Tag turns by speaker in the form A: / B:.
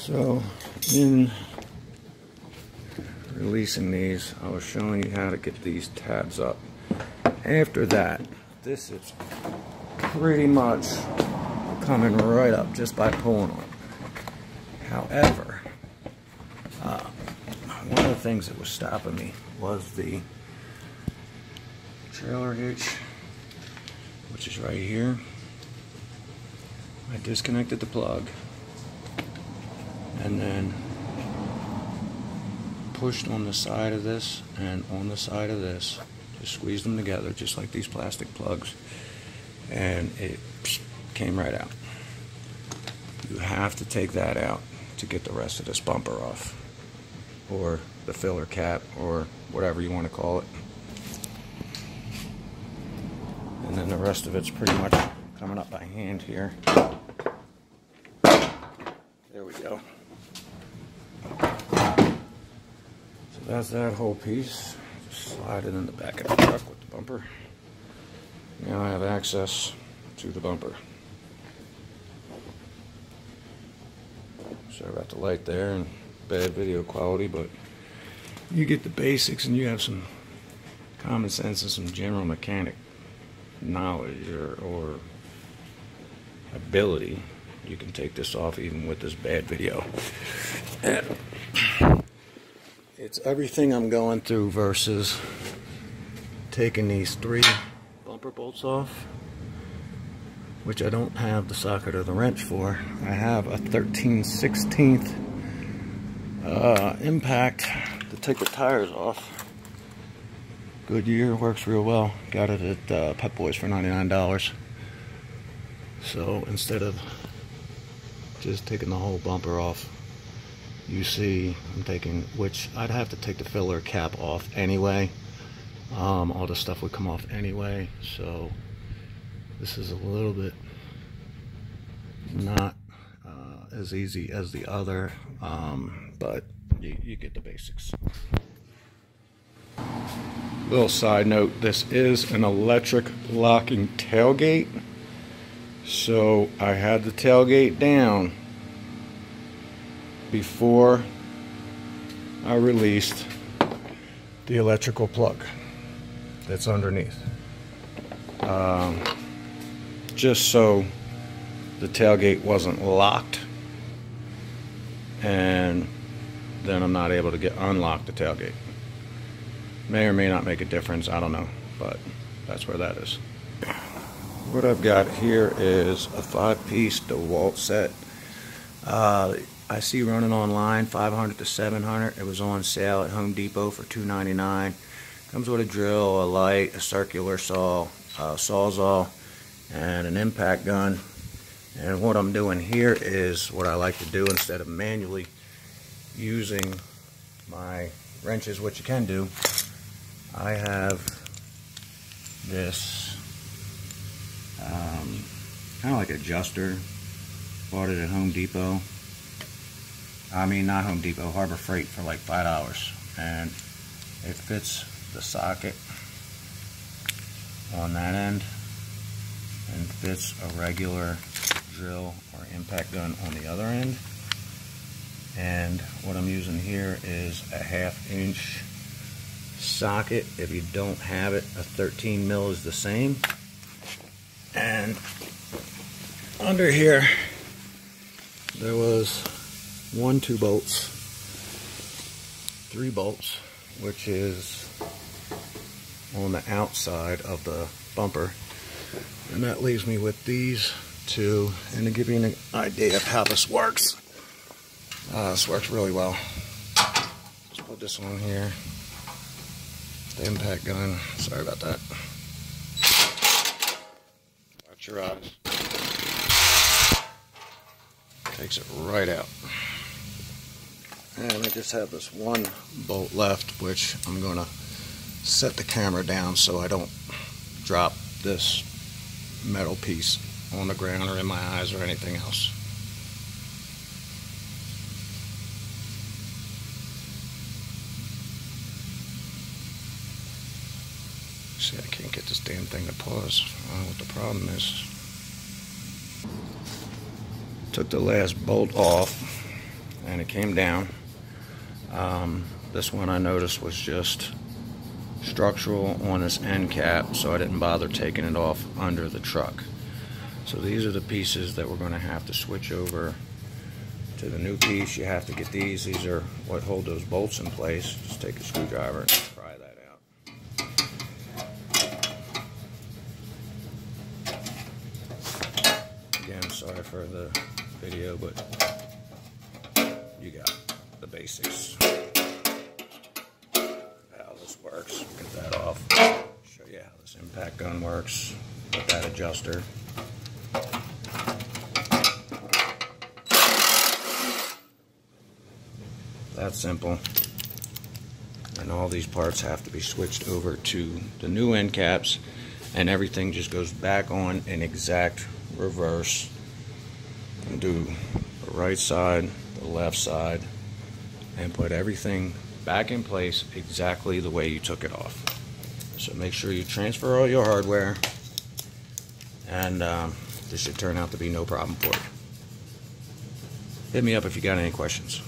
A: So in releasing these, I was showing you how to get these tabs up. After that, this is pretty much coming right up just by pulling on it. However, one of the things that was stopping me was the trailer hitch, which is right here. I disconnected the plug and then pushed on the side of this and on the side of this, just squeezed them together just like these plastic plugs, and it came right out. You have to take that out to get the rest of this bumper off, or the filler cap, or whatever you want to call it. And then the rest of it's pretty much coming up by hand here. There we go. So that's that whole piece. Just slide it in the back of the truck with the bumper. Now I have access to the bumper. Sorry about the light there and bad video quality, but you get the basics and you have some common sense and some general mechanic knowledge or ability, you can take this off even with this bad video. And it's everything I'm going through versus taking these 3 bumper bolts off, which I don't have the socket or the wrench for. I have a 13/16 impact to take the tires off. Goodyear, works real well. Got it at Pep Boys for $99. So instead of just taking the whole bumper off, you see I'm taking, which I'd have to take the filler cap off anyway. All the stuff would come off anyway, so this is a little bit not as easy as the other, but you get the basics. Little side note, this is an electric locking tailgate, so I had the tailgate down before I released the electrical plug that's underneath, just so the tailgate wasn't locked and then I'm not able to unlock the tailgate. May or may not make a difference, I don't know, but that's where that is. What I've got here is a 5-piece DeWalt set. I see running online $500 to $700. It was on sale at Home Depot for $2.99. Comes with a drill, a light, a circular saw, a sawzall, and an impact gun. And what I'm doing here is what I like to do instead of manually using my wrenches, which you can do. I have this kind of like adjuster. Bought it at Home Depot. I mean, not Home Depot, Harbor Freight for like $5. And it fits the socket on that end and fits a regular drill or impact gun on the other end. And what I'm using here is a 1/2 inch socket. If you don't have it, a 13 mil is the same. And under here there was 2 bolts, 3 bolts, which is on the outside of the bumper, and that leaves me with these 2. And to give you an idea of how this works really well. Just put this on here. The impact gun. Sorry about that. Watch your eyes. Takes it right out. And I just have this 1 bolt left, which I'm going to set the camera down so I don't drop this metal piece on the ground or in my eyes or anything else. See, I can't get this damn thing to pause. I don't know what the problem is. Took the last bolt off, and it came down. This one I noticed was just structural on this end cap, so I didn't bother taking it off under the truck. So these are the pieces that we're going to have to switch over to the new piece. You have to get these. These are what hold those bolts in place. Just take a screwdriver and pry that out. Again, sorry for the video, but you got the basics. How this works. Get that off. Show you how this impact gun works with that adjuster. That's simple. And all these parts have to be switched over to the new end caps, and everything just goes back on in exact reverse. And do the right side, the left side, and put everything back in place exactly the way you took it off. So make sure you transfer all your hardware, and this should turn out to be no problem for you. Hit me up if you got any questions.